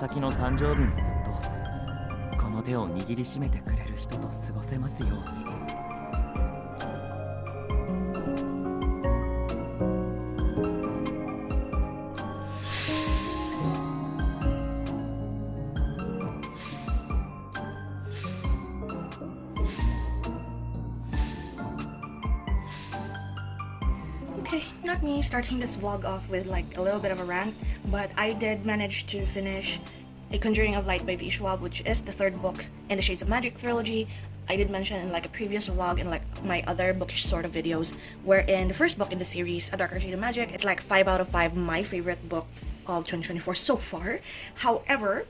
先の誕生日もずっとこの手を握りしめてくれる人と過ごせますように。Okay, not me starting this vlog off with like a little bit of a rant, but I did manage to finish A Conjuring of Light by V. Schwab, which is the third book in the Shades of Magic trilogy. I did mention in like a previous vlog and like my other bookish sort of videos, wherein the first book in the series, A Darker Shade of Magic, it's like 5 out of 5 my favorite book of 2024 so far. However,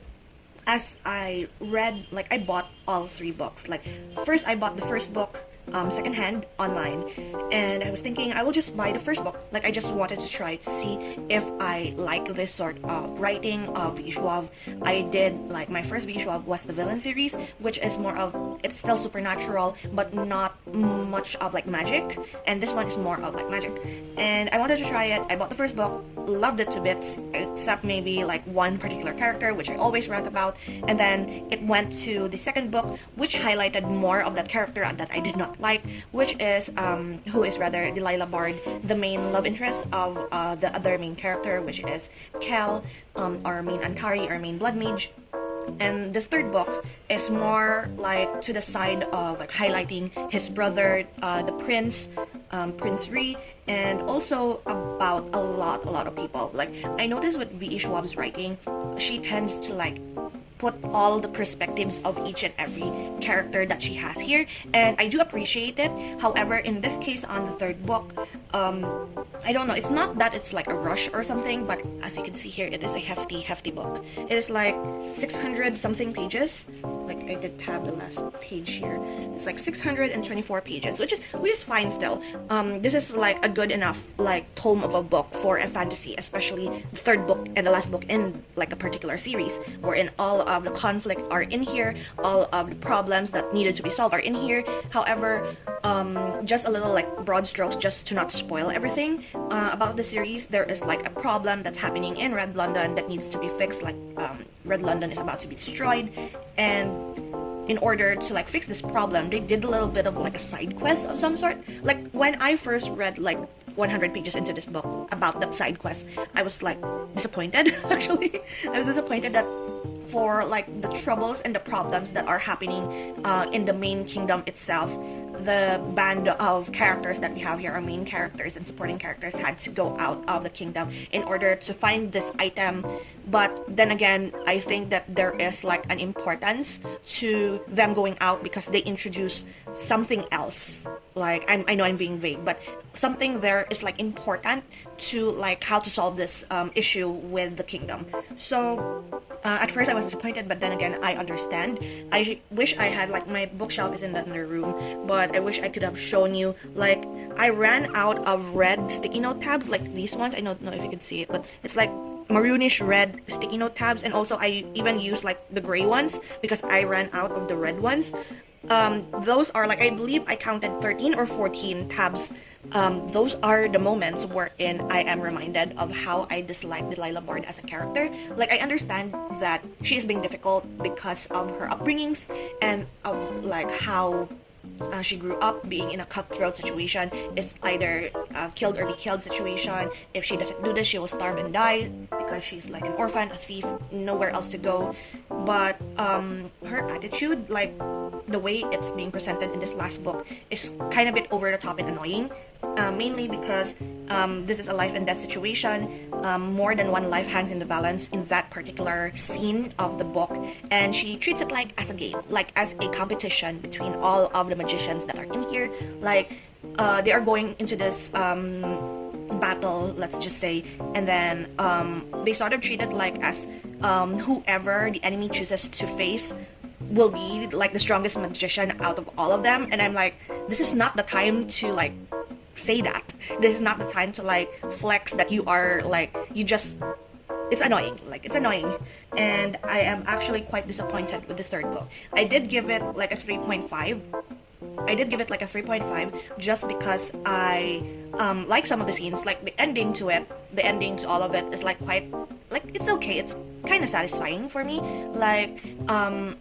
as I read, like I bought all 3 books. Like first I bought the first book secondhand online, and I was thinking I will just buy the first book. Like I just wanted to try to see if I like this sort of writing of V. Schwab. I did like my first V. Schwab was the villain series, which is more of, it's still supernatural but not much of like magic, and this one is more of like magic, and I wanted to try it. I bought the first book, loved it to bits except maybe like one particular character which I always rant about, and then it went to the second book which highlighted more of that character that I did not like, which is who is rather Delilah Bard, the main love interest of the other main character, which is Kel, our main Antari, our main blood mage. And this third book is more like to the side of like highlighting his brother, the prince, Prince Ree, and also about a lot of people. Like I noticed with V. Schwab's writing, she tends to like put all the perspectives of each and every character that she has here, and I do appreciate it. However, in this case on the third book, I don't know, it's not that it's like a rush or something, but as you can see here, it is a hefty book. It is like 600 something pages. Like I did tab the last page here. It's like 624 pages, which is fine still. This is like a good enough like tome of a book for a fantasy, especially the third book and the last book in like a particular series, wherein all of the conflict are in here, all of the problems that needed to be solved are in here. However, just a little like broad strokes just to not spoil everything about the series. There is like a problem that's happening in Red London that needs to be fixed. Like Red London is about to be destroyed, and in order to like fix this problem, they did a little bit of like a side quest of some sort. Like when I first read like 100 pages into this book about that side quest, I was like disappointed. Actually, I was disappointed that for like the troubles and the problems that are happening in the main kingdom itself, the band of characters that we have here, our main characters and supporting characters, had to go out of the kingdom in order to find this item. But then again, I think that there is like an importance to them going out because they introduce something else. Like I know I'm being vague, but something there is like important to like how to solve this issue with the kingdom. So at first I was disappointed, but then again I understand. I wish I had like, my bookshelf is in the other room, but I wish I could have shown you, like I ran out of red sticky note tabs like these ones. I don't know if you can see it, but it's like maroonish red sticky note tabs, and also I even used like the gray ones because I ran out of the red ones. Those are like, I believe I counted 13 or 14 tabs. Those are the moments wherein I am reminded of how I dislike Delilah Bard as a character. Like I understand that she is being difficult because of her upbringings and of like how she grew up being in a cutthroat situation. It's either killed or be killed situation. If she doesn't do this, she will starve and die because she's like an orphan, a thief, nowhere else to go. But her attitude, like the way it's being presented in this last book, is kind of a bit over the top and annoying. Mainly because this is a life and death situation. More than one life hangs in the balance in that particular scene of the book, and she treats it like as a game, like as a competition between all of the magicians that are in here. Like they are going into this battle, let's just say, and then they sort of treat it like as whoever the enemy chooses to face will be like the strongest magician out of all of them. And I'm like, this is not the time to like say that. This is not the time to like flex that you are like, you just, it's annoying. Like it's annoying, and I am actually quite disappointed with this third book. I did give it like a 3.5. I did give it like a 3.5 just because I like some of the scenes, like the ending to it, the ending to all of it is like quite, like it's okay, kind of satisfying for me. Like,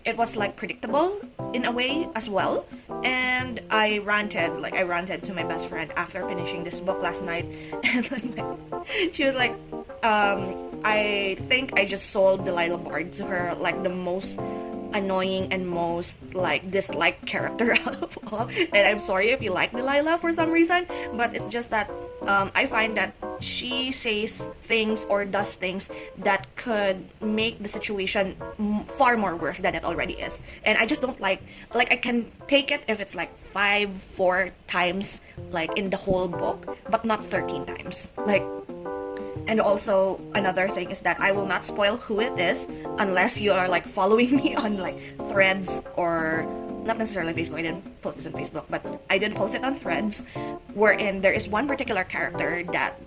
it was like predictable in a way as well. And I ranted to my best friend after finishing this book last night. And like, she was like, I think I just sold Delilah Bard to her like the most annoying and most like disliked character out of all. And I'm sorry if you like Delilah for some reason, but it's just that I find that she says things or does things that could make the situation far more worse than it already is. And I just don't like I can take it if it's like 4 times like in the whole book, but not 13 times. Like, and also another thing is that I will not spoil who it is unless you are like following me on like Threads, or not necessarily Facebook. I didn't post this on Facebook, but I did post it on Threads, wherein there is one particular character that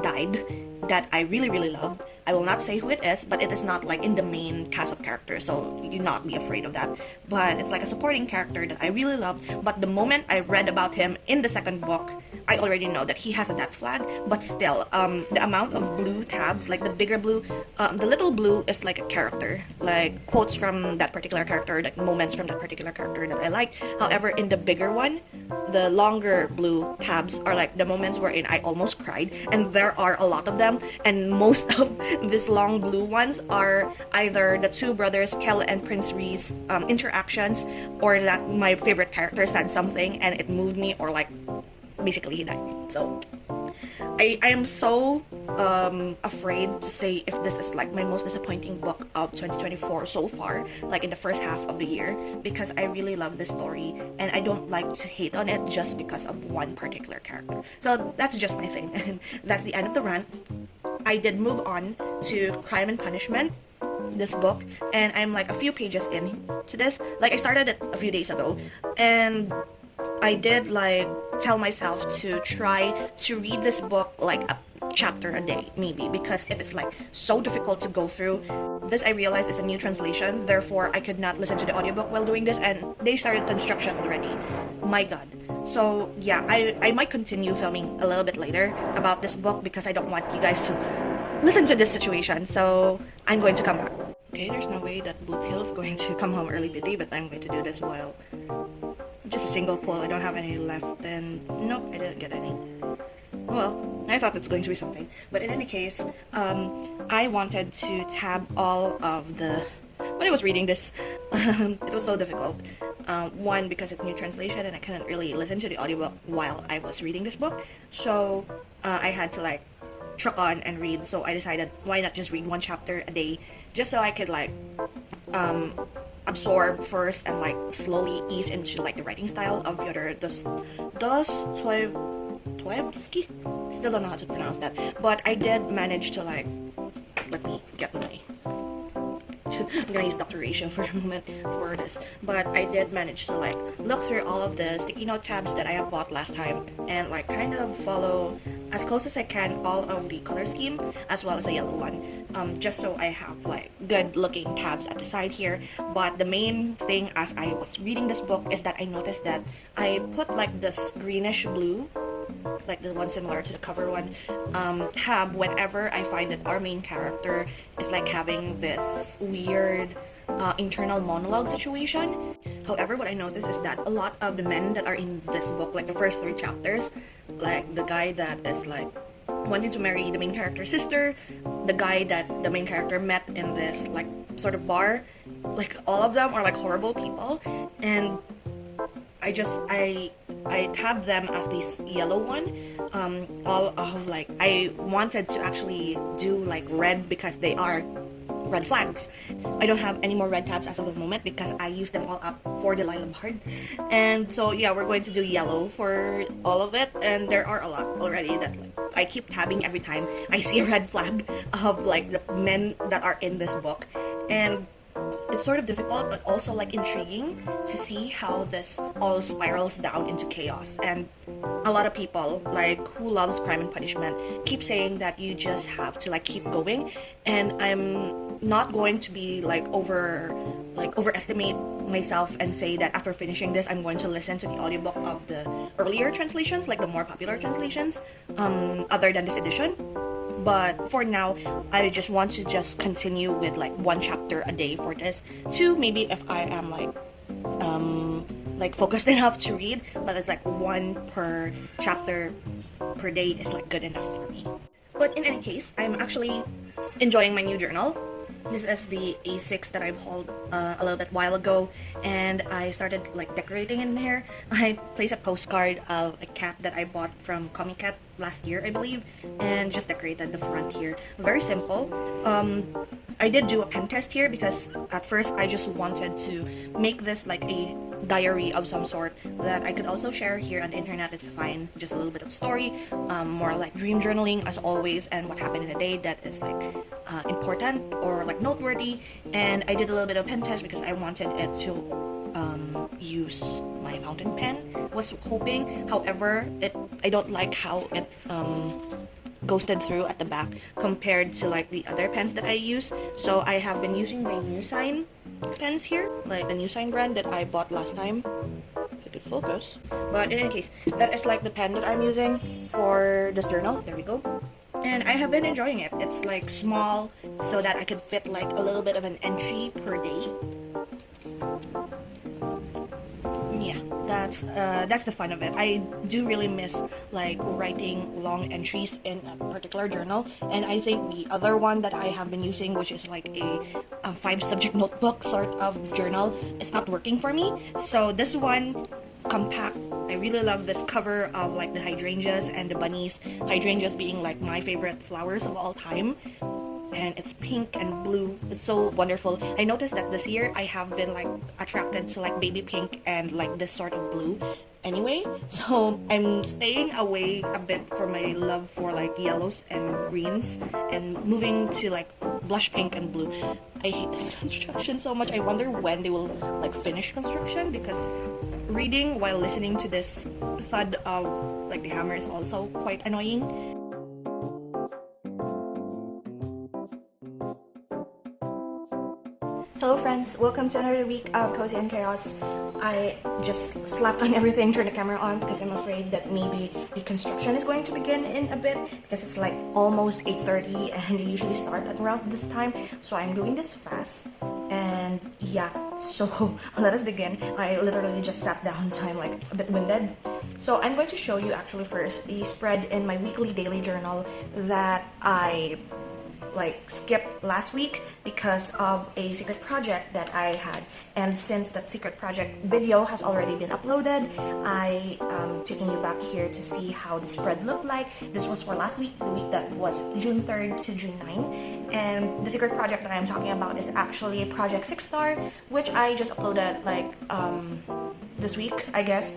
died that I really, really loved. I will not say who it is, but it is not like in the main cast of characters, so you not be afraid of that. But it's like a supporting character that I really loved. But the moment I read about him in the second book, I already know that he has a death flag. But still, the amount of blue tabs, like the bigger blue, the little blue is like a character, like quotes from that particular character, like moments from that particular character that I like. However, in the bigger one, the longer blue tabs are like the moments wherein I almost cried, and there are a lot of them, and most of these long blue ones are either the two brothers Kel and Prince Ree's interactions, or that my favorite character said something and it moved me, or like basically he died. So I am so afraid to say if this is like my most disappointing book of 2024 so far, like in the first half of the year, because I really love this story and I don't like to hate on it just because of one particular character. So that's just my thing, and that's the end of the rant. I did move on to Crime and Punishment, this book, and I'm like a few pages in to this. Like, I started it a few days ago, and I did like tell myself to try to read this book like a chapter a day, maybe, because it is like so difficult to go through. This, I realized, is a new translation, therefore I could not listen to the audiobook while doing this, and they started construction already. My god. So yeah, I might continue filming a little bit later about this book because I don't want you guys to listen to this situation, so I'm going to come back. Okay, there's no way that Boot Hill is going to come home early pity, but I'm going to do this while just a single pull. I don't have any left, and nope, I didn't get any. Well, I thought that's going to be something. But in any case, I wanted to tab all of the... When I was reading this, it was so difficult. One, because it's a new translation and I couldn't really listen to the audiobook while I was reading this book. So I had to like truck on and read. So I decided, why not just read one chapter a day, just so I could like absorb first and like slowly ease into like the writing style of Fyodor Dostoevsky. Still don't know how to pronounce that, but I did manage to like, let me get my I'm gonna use Dr. Ratio for a moment for this, but I did manage to like look through all of the sticky note tabs that I have bought last time and like kind of follow as close as I can all of the color scheme as well as a yellow one, just so I have like good looking tabs at the side here. But the main thing as I was reading this book is that I noticed that I put like this greenish blue, like the one similar to the cover one, tab whenever I find that our main character is like having this weird internal monologue situation. However, what I noticed is that a lot of the men that are in this book, like the first 3 chapters, like the guy that is like wanting to marry the main character's sister, the guy that the main character met in this like sort of bar, like all of them are like horrible people, and I tabbed them as this yellow one. All of like, I wanted to actually do like red because they are red flags. I don't have any more red tabs as of the moment because I used them all up for Delilah Bard. And so yeah, we're going to do yellow for all of it, and there are a lot already that like, I keep tabbing every time I see a red flag of like the men that are in this book. And it's sort of difficult but also like intriguing to see how this all spirals down into chaos. And a lot of people like who loves Crime and Punishment keep saying that you just have to like keep going, and I'm not going to be like overestimate myself and say that after finishing this I'm going to listen to the audiobook of the earlier translations, like the more popular translations, other than this edition. but for now I just want to just continue with like one chapter a day for this. Two, maybe if I am like focused enough to read, but it's like one per chapter per day is like good enough for me. But in any case, I'm actually enjoying my new journal. This is the A6 that I hauled a little bit while ago, and I started like decorating in here. I placed a postcard of a cat that I bought from Comic Cat last year, I believe, and just decorated the front here. Very simple. I did do a pen test here because at first I just wanted to make this like a diary of some sort that I could also share here on the internet. It's fine, just a little bit of story, more like dream journaling as always, and what happened in a day that is like important or like noteworthy. And I did a little bit of pen test because I wanted it to use my fountain pen. Was hoping, however, I don't like how it ghosted through at the back compared to like the other pens that I use. So I have been using my New Sign pens here, like the New Sign brand that I bought last time, if it could focus. But in any case, that is like the pen that I'm using for this journal. There we go. And I have been enjoying it. It's like small so that I could fit like a little bit of an entry per day. Yeah, that's the fun of it. I do really miss like writing long entries in a particular journal, and I think the other one that I have been using, which is like a 5-subject notebook sort of journal, is not working for me. So this one, compact, I really love this cover of like the hydrangeas and the bunnies. Hydrangeas being like my favorite flowers of all time. And it's pink and blue. It's so wonderful. I noticed that this year I have been like attracted to like baby pink and like this sort of blue anyway, so I'm staying away a bit from my love for like yellows and greens and moving to like blush pink and blue. I hate this construction so much. I wonder when they will like finish construction, because reading while listening to this thud of like the hammer is also quite annoying. Hello friends, welcome to another week of Cozy and Chaos. I just slapped on everything, turned the camera on because I'm afraid that maybe the construction is going to begin in a bit, because it's like almost 8:30 and they usually start at around this time. So I'm doing this fast, and yeah, so let us begin. I literally just sat down, so I'm like a bit winded. So I'm going to show you actually first the spread in my weekly daily journal that I like skipped last week because of a secret project that I had. And since that secret project video has already been uploaded, I am taking you back here to see how the spread looked like. This was for last week, the week that was June 3rd to June 9th. And the secret project that I'm talking about is actually Project 6 Star, which I just uploaded like this week, I guess.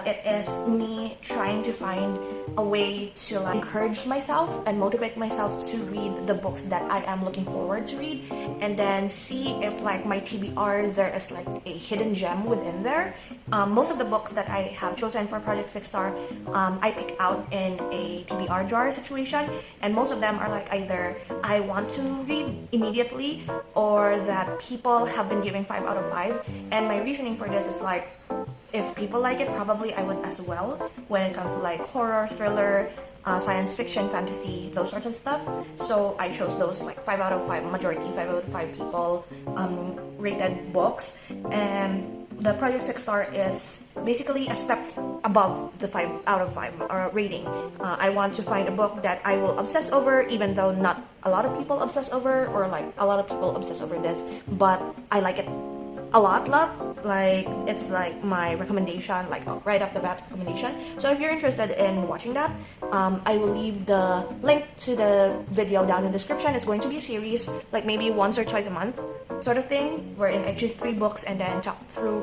It is me trying to find a way to like encourage myself and motivate myself to read the books that I am looking forward to read, and then see if like my TBR there is like a hidden gem within there. Most of the books that I have chosen for Project 6 Star, I pick out in a TBR jar situation, and most of them are like either I want to read immediately or that people have been giving 5 out of 5. And my reasoning for this is like, if people like it, probably I would as well when it comes to like horror, thriller, science fiction, fantasy, those sorts of stuff. So I chose those like 5 out of 5, majority 5 out of 5 people rated books. And the Project 6 Star is basically a step above the 5 out of 5 rating. I want to find a book that I will obsess over, even though not a lot of people obsess over, or like a lot of people obsess over this, but I like it a lot. Like it's like my recommendation, like right off the bat recommendation. So if you're interested in watching that, I will leave the link to the video down in the description. It's going to be a series, like maybe once or twice a month sort of thing, wherein I choose 3 books and then talk through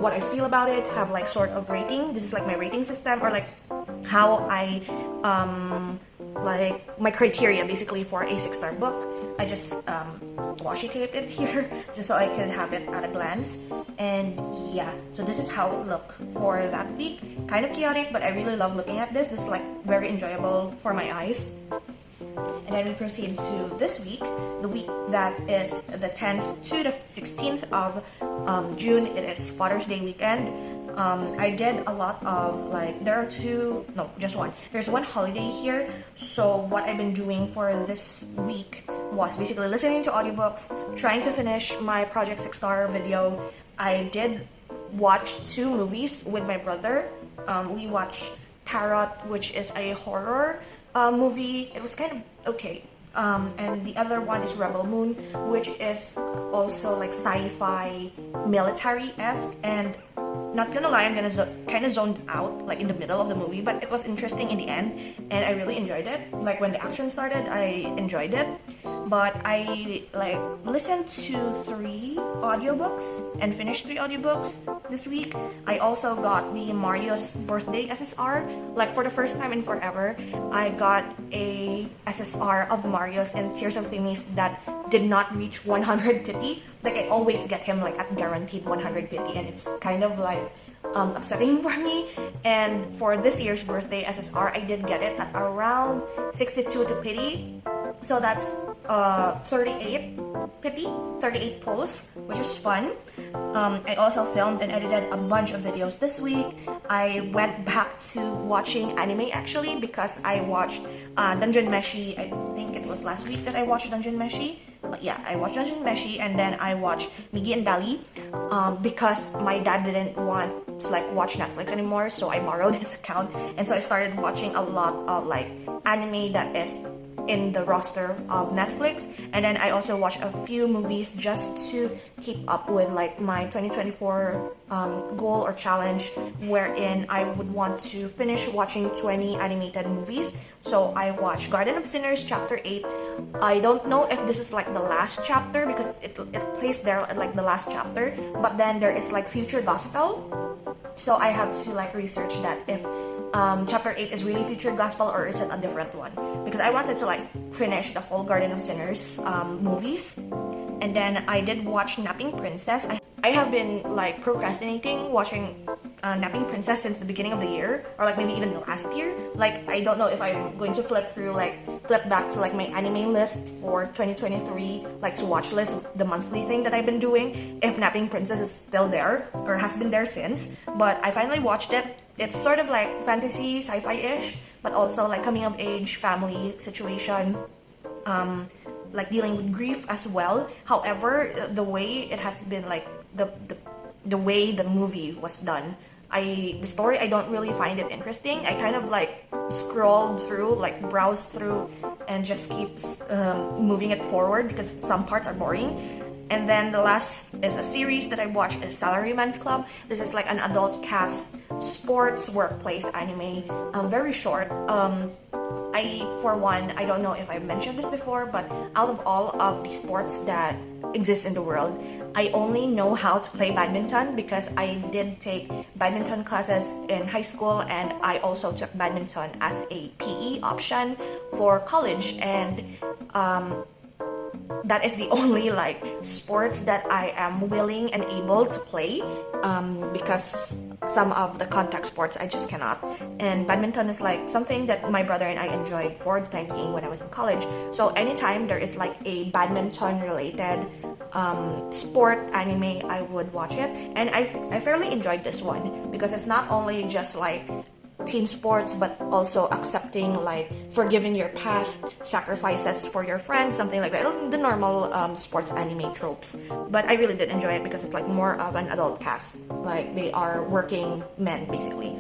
what I feel about it, have like sort of rating. This is like my rating system, or like how I like my criteria basically for a 6-star book. I just washi tape it here just so I can have it at a glance. And yeah, so this is how it looked for that week. Kind of chaotic, but I really love looking at this. This is like very enjoyable for my eyes. And then we proceed to this week, the week that is the 10th to the 16th of June. It is Father's Day weekend. I did a lot of like, there are two, no, just one. There's one holiday here. So what I've been doing for this week was basically listening to audiobooks, trying to finish my Project 6 Star video. I did watch 2 movies with my brother. We watched Tarot, which is a horror movie. It was kind of okay. And the other one is Rebel Moon, which is also like sci-fi military-esque, and not gonna lie, I'm gonna kind of zoned out like in the middle of the movie, but it was interesting in the end and I really enjoyed it. Like when the action started, I enjoyed it. But I like listened to 3 audiobooks and finished 3 audiobooks this week. I also got the Mario's birthday SSR. Like for the first time in forever, I got a SSR of Mario's and Tears of Themis that did not reach 100 pity. Like I always get him like at guaranteed 100 pity, and it's kind of like upsetting for me. And for this year's birthday SSR, I did get it at around 62 to pity. So that's 38 pity, 38 pulls, which is fun. I also filmed and edited a bunch of videos this week. I went back to watching anime actually because I watched Dungeon Meshi. I think it was last week that I watched Dungeon Meshi. But yeah, I watched Dungeon Meshi, and then I watched Miggy and Bally because my dad didn't want to like watch Netflix anymore, so I borrowed his account, and so I started watching a lot of like anime that is in the roster of Netflix. And then I also watched a few movies just to keep up with like my 2024 goal or challenge, wherein I would want to finish watching 20 animated movies. So I watched Garden of Sinners chapter 8. I don't know if this is like the last chapter because it plays there at like the last chapter, but then there is like Future Gospel, so I have to like research that if chapter 8 is really Future Gospel or is it a different one, because I wanted to like finish the whole Garden of Sinners movies. And then I did watch Napping Princess. I have been like procrastinating watching Napping Princess since the beginning of the year, or like maybe even last year. Like I don't know if I'm going to flip back to like my anime list for 2023, like to watch list, the monthly thing that I've been doing, if Napping Princess is still there or has been there since. But I finally watched it. It's sort of like fantasy, sci-fi-ish, but also like coming of age, family situation, like dealing with grief as well. However, the way it has been like the way the movie was done, the story, I don't really find it interesting. I kind of like scrolled through, like browsed through, and just keeps moving it forward because some parts are boring. And then the last is a series that I watched, is Salaryman's Club. This is like an adult cast sports workplace anime, very short. For one, I don't know if I mentioned this before, but out of all of the sports that exist in the world, I only know how to play badminton because I did take badminton classes in high school, and I also took badminton as a PE option for college. And that is the only like sports that I am willing and able to play, because some of the contact sports I just cannot. And badminton is like something that my brother and I enjoyed for the time being when I was in college. So anytime there is like a badminton related sport anime, I would watch it. And I fairly enjoyed this one because it's not only just like team sports, but also accepting like forgiving your past, sacrifices for your friends, something like that, the normal sports anime tropes. But I really did enjoy it because it's like more of an adult cast, like they are working men basically.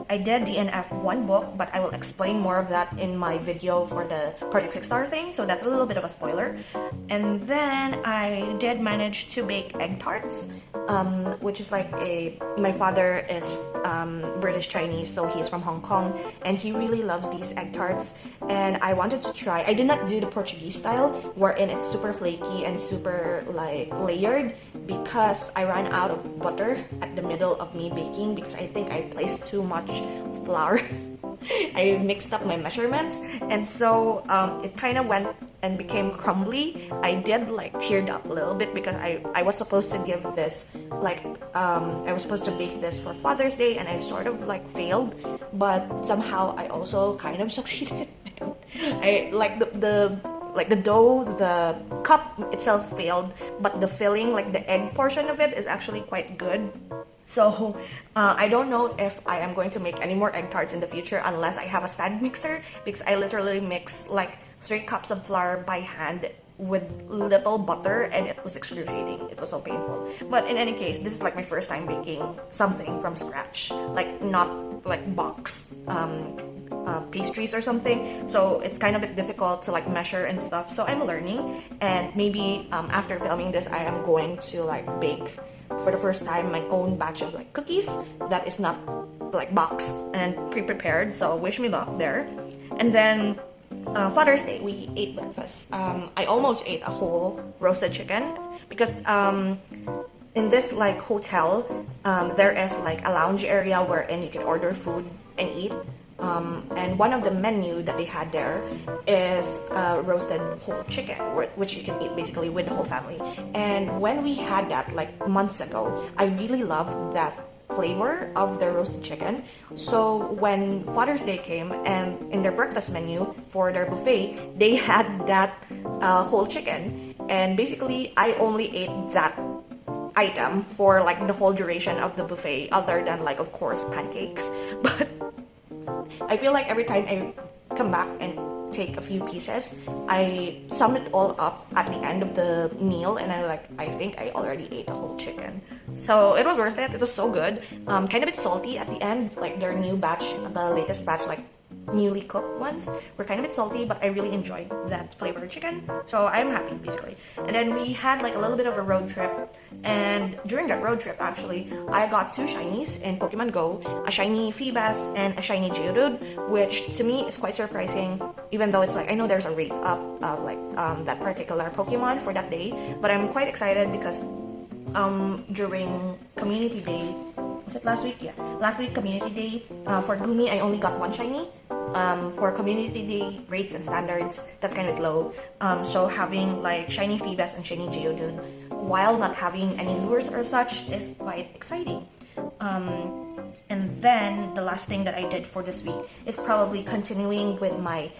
I did DNF one book, but I will explain more of that in my video for the Project 6 Star thing, so that's a little bit of a spoiler. And then I did manage to bake egg tarts, which is like my father is British Chinese, so he's from Hong Kong, and he really loves these egg tarts, and I wanted to try. I did not do the Portuguese style, wherein it's super flaky and super like layered, because I ran out of butter at the middle of me baking because I think I placed too much flour. I mixed up my measurements, and so it kind of went and became crumbly. I did like teared up a little bit because I was supposed to give this like I was supposed to bake this for Father's Day, and I sort of like failed, but somehow I also kind of succeeded. I like the dough, the cup itself failed, but the filling, like the egg portion of it, is actually quite good. So I don't know if I am going to make any more egg tarts in the future unless I have a stand mixer, because I literally mix like 3 cups of flour by hand with little butter, and it was excruciating. It was so painful. But in any case, this is like my first time baking something from scratch, like not like boxed pastries or something. So it's kind of a bit difficult to like measure and stuff. So I'm learning, and maybe after filming this, I am going to like bake for the first time my own batch of like cookies that is not like boxed and pre-prepared. So wish me luck there. And then Father's Day, we ate breakfast. I almost ate a whole roasted chicken because in this like hotel, there is like a lounge area wherein you can order food and eat. And one of the menu that they had there is roasted whole chicken, which you can eat basically with the whole family. And when we had that like months ago, I really loved that flavor of the roasted chicken. So when Father's Day came, and in their breakfast menu for their buffet, they had that whole chicken. And basically, I only ate that item for like the whole duration of the buffet, other than like, of course, pancakes. But I feel like every time I come back and take a few pieces, I sum it all up at the end of the meal, and I think I already ate a whole chicken. So it was worth it. It was so good. Kind of a bit salty at the end, like their new batch, the latest batch, like newly cooked ones were kind of a bit salty, but I really enjoyed that flavored chicken. So I'm happy basically. And then we had like a little bit of a road trip, and during that road trip actually I got 2 shinies in Pokemon Go, a shiny Feebas and a shiny Geodude, which to me is quite surprising, even though it's like I know there's a rate up of like that particular Pokemon for that day. But I'm quite excited because during Community Day, was it last week? Yeah, last week Community Day, for Gumi I only got 1 shiny. For Community Day rates and standards, that's kind of low. So having like shiny Feebas and shiny Geodude while not having any lures or such is quite exciting. And then the last thing that I did for this week is probably continuing with my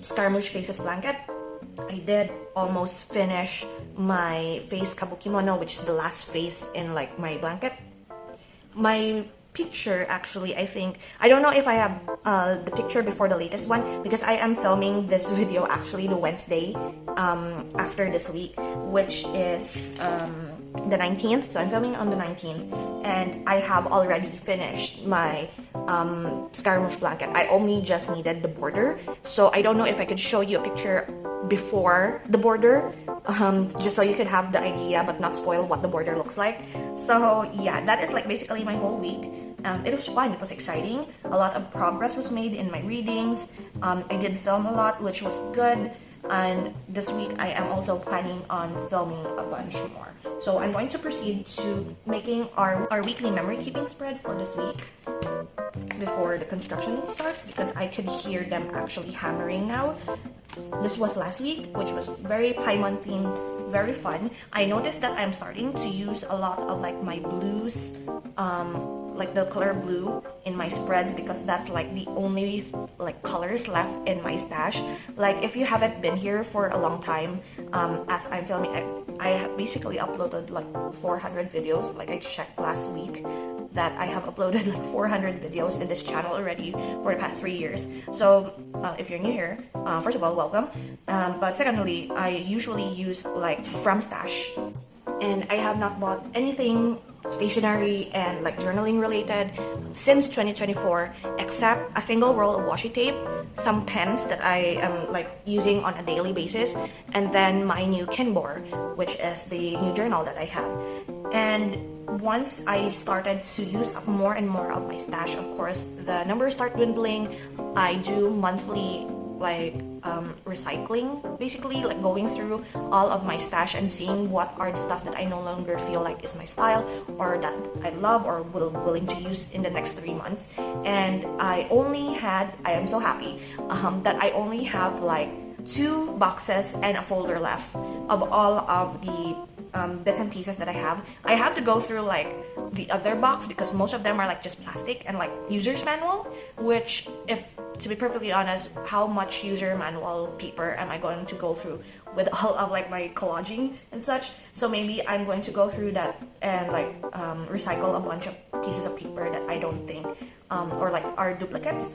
Scaramouche Faces blanket. I did almost finish my face Kabukimono, which is the last face in like my blanket. My picture actually, I think, I don't know if I have the picture before the latest one, because I am filming this video actually the Wednesday after this week, which is the 19th. So I'm filming on the 19th, and I have already finished my Scaramouche blanket. I only just needed the border, so I don't know if I could show you a picture before the border, just so you could have the idea but not spoil what the border looks like. So yeah, that is like basically my whole week. It was fun, it was exciting. A lot of progress was made in my readings. I did film a lot, which was good. And this week I am also planning on filming a bunch more. So I'm going to proceed to making our weekly memory keeping spread for this week before the construction starts, because I could hear them actually hammering now. This was last week, which was very Paimon themed, very fun. I noticed that I'm starting to use a lot of like my blues, like the color blue in my spreads, because that's like the only like colors left in my stash. Like if you haven't been here for a long time, as I'm filming, I basically uploaded like 400 videos. Like I checked last week that I have uploaded like 400 videos in this channel already for the past 3 years. So if you're new here, first of all, welcome. But secondly, I usually use like from stash, and I have not bought anything stationery and like journaling related since 2024, except a single roll of washi tape, some pens that I am like using on a daily basis, and then my new Kinbor, which is the new journal that I have. And once I started to use up more and more of my stash, of course the numbers start dwindling. I do monthly like recycling, basically like going through all of my stash and seeing what are the stuff that I no longer feel like is my style, or that I love or willing to use in the next 3 months. And I am so happy that I only have like 2 boxes and a folder left of all of the bits and pieces that I have. I have to go through like the other box because most of them are like just plastic and like user's manual, which if to be perfectly honest, how much user manual paper am I going to go through with all of like my collaging and such? So maybe I'm going to go through that and like recycle a bunch of pieces of paper that I don't think or like are duplicates.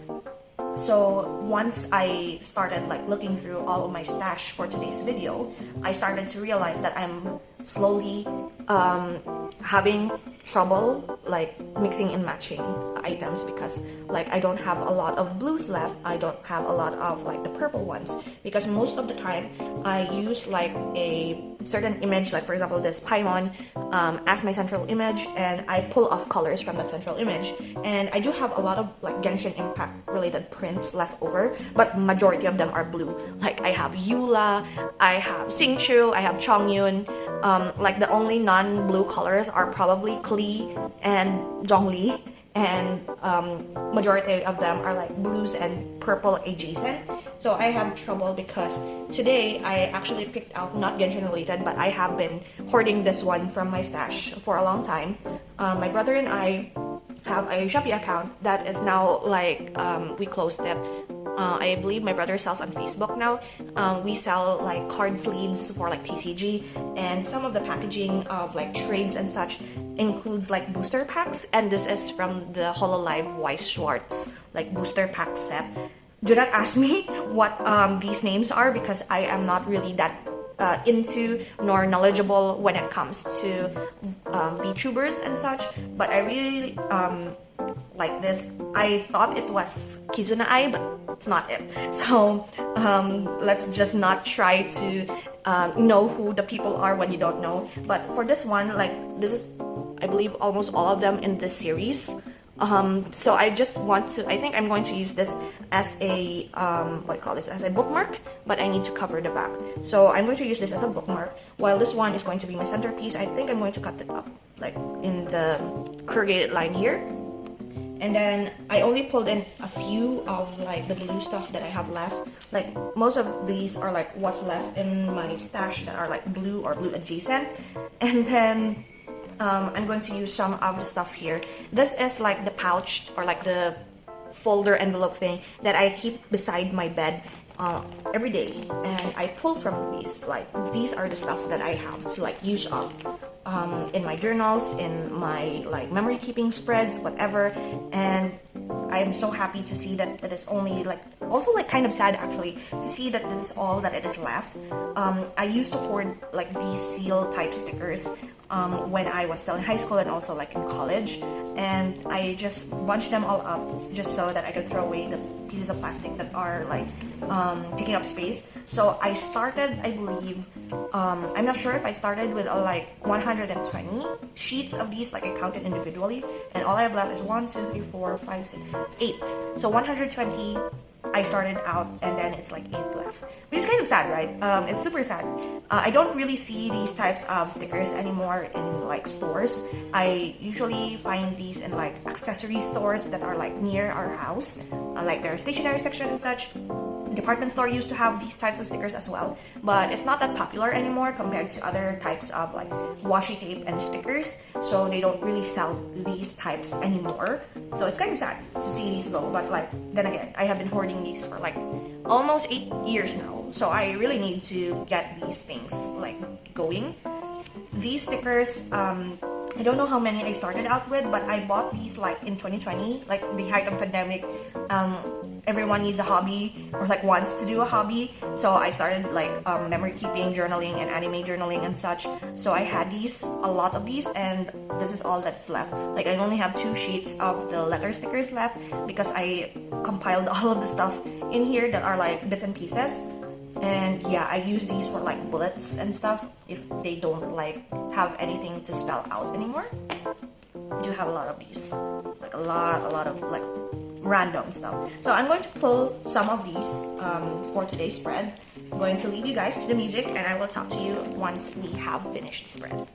So once I started like looking through all of my stash for today's video, I started to realize that I'm slowly having trouble like mixing and matching items, because like I don't have a lot of blues left, I don't have a lot of like the purple ones, because most of the time I use like a certain image, like for example this Paimon as my central image, and I pull off colors from that central image, and I do have a lot of like Genshin Impact related prints left over, but majority of them are blue. Like I have Eula, I have Xingqiu, I have Chongyun. Like the only non-blue colors are probably Klee and Zhongli, and majority of them are like blues and purple adjacent. So I have trouble because today I actually picked out, not Genshin related, but I have been hoarding this one from my stash for a long time. My brother and I have a Shopee account that is now like we closed it. I believe my brother sells on Facebook now. We sell like card sleeves for like TCG, and some of the packaging of like trades and such includes like booster packs, and this is from the Hololive Weiss Schwartz like booster pack set. Do not ask me what these names are, because I am not really that into nor knowledgeable when it comes to VTubers and such, but I really like this. I thought it was Kizuna Ai, but it's not it. So let's just not try to know who the people are when you don't know. But for this one, like this is, I believe, almost all of them in this series. So I just want to, I think I'm going to use this as a, what do you call this, as a bookmark, but I need to cover the back. So I'm going to use this as a bookmark, while this one is going to be my centerpiece. I think I'm going to cut it up, like in the corrugated line here. And then I only pulled in a few of like the blue stuff that I have left. Like most of these are like what's left in my stash that are like blue or blue adjacent. And then I'm going to use some of the stuff here. This is like the pouch or like the folder envelope thing that I keep beside my bed every day, and I pull from these. Like these are the stuff that I have to like use up in my journals, in my like memory keeping spreads, whatever. And I'm so happy to see that it is only like, also like kind of sad actually to see that this is all that it is left. I used to hoard like these seal type stickers when I was still in high school and also like in college, and I just bunched them all up just so that I could throw away the pieces of plastic that are like taking up space. So I started, I believe, I'm not sure if I started with like 120 sheets of these, like I counted individually, and all I have left is 1, 2, 3, 4, 5, 6, 8. So 120 I started out, and then it's like 8 left, which is kind of sad, right? It's super sad. I don't really see these types of stickers anymore in like stores. I usually find these in like accessory stores that are like near our house, like their stationery section and such. Department store used to have these types of stickers as well, but it's not that popular anymore compared to other types of like washi tape and stickers, so they don't really sell these types anymore. So it's kind of sad to see these go, but like then again, I have been hoarding these for like almost 8 years now, so I really need to get these things like going. These stickers, I don't know how many I started out with, but I bought these like in 2020, like the height of pandemic. Everyone needs a hobby or like wants to do a hobby, so I started like memory keeping, journaling, and anime journaling and such. So I had these, a lot of these, and this is all that's left. Like I only have 2 sheets of the letter stickers left because I compiled all of the stuff in here that are like bits and pieces. And yeah, I use these for like bullets and stuff if they don't like have anything to spell out anymore. I do have a lot of these, like a lot of like random stuff. So I'm going to pull some of these for today's spread. I'm going to leave you guys to the music, and I will talk to you once we have finished the spread.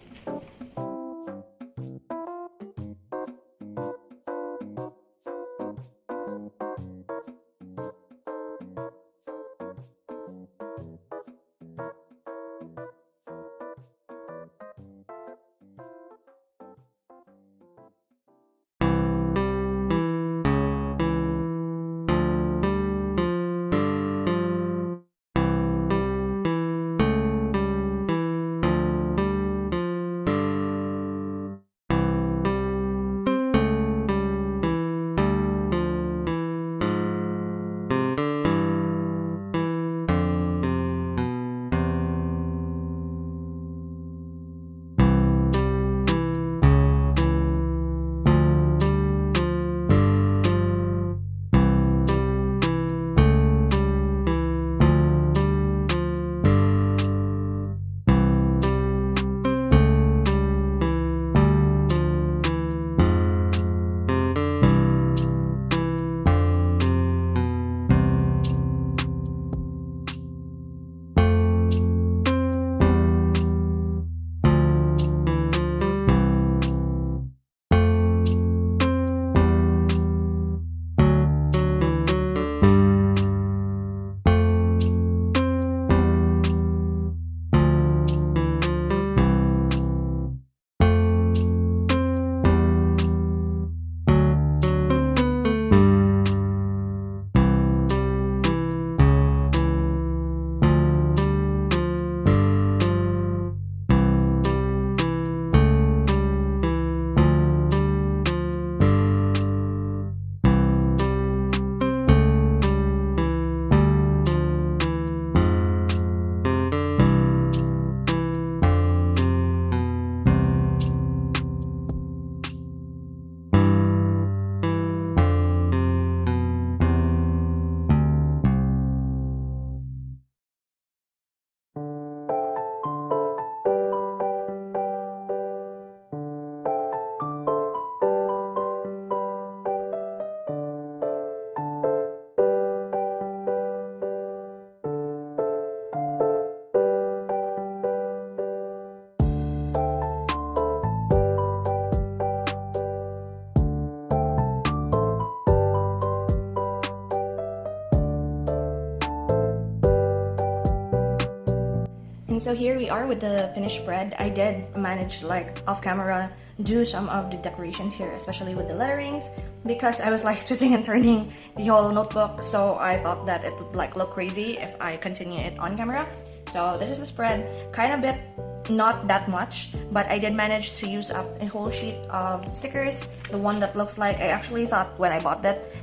And so here we are with the finished spread. I did manage, like, off camera, do some of the decorations here, especially with the letterings, because I was like twisting and turning the whole notebook, so I thought that it would like look crazy if I continue it on camera. So this is the spread, kind of bit, not that much, but I did manage to use up a whole sheet of stickers. The one that looks like, I actually thought when I bought that,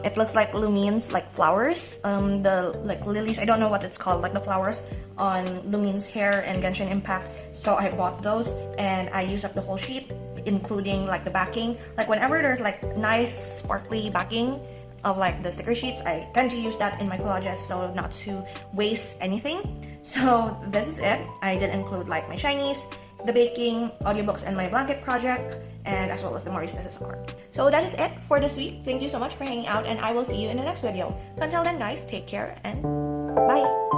it looks like Lumine's like flowers, the like lilies, I don't know what it's called, like the flowers on Lumine's hair and Genshin Impact. So I bought those and I used up the whole sheet, including like the backing. Like whenever there's like nice sparkly backing of like the sticker sheets, I tend to use that in my collages so not to waste anything. So this is it. I did include like my shinies, the baking, audiobooks, and my blanket project, and as well as the Maurice SSR. So that is it for this week. Thank you so much for hanging out, and I will see you in the next video. So until then, guys, take care and bye!